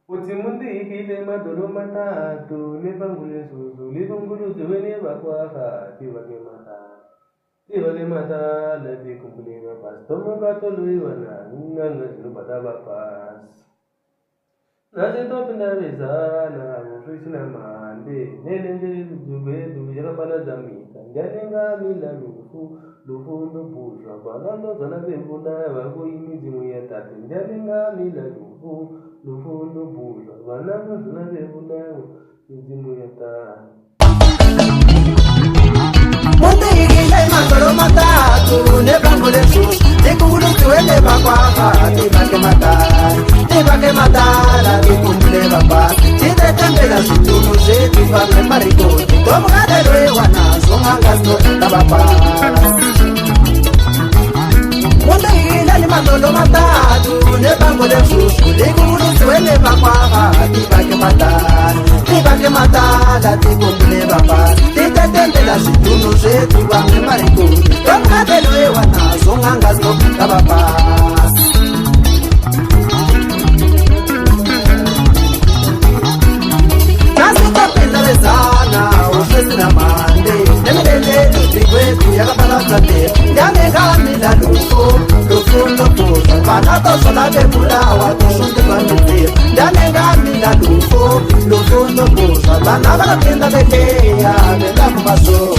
Utimundi hile madolo matatu Nipangule susu Livungulu zuwene bakwaha Tivake mata Lati kumbule bapas Tomu kato lui wana Nanga zinu pada bapas Nasi to pinda visa Na musu na mande Nene duwe jaka pana jami Kanjanenga mila lufu Lufu ndo pusha Balando zana bebunda Waku imi jimu ya tati Kanjanenga mila lufu Lufundo buja, wanama zunade bunayo, njimu yata. Monte hile matolo matatu, nebangule sus, nikulu tuwele bakwaha, tibake matala, nikule baba, titetembela situnu zetu, vame marikoti, tomgadele wana, songangasto, tababa. Monte hile ni matolo matatu, nebangule sus, nikulu tuwele bakwaha, tibake matala, nikule baba, titetembela situnu zetu, vame marikoti, tomgadele wana, songangasto, tababa. Na mande, nemele nutriwetu yakapalakate, yamegamila lufo loposa, banato sola bebula watusunde bamite, yamegamila lufo loposa, banabala kenda bekeya, bela kumaso.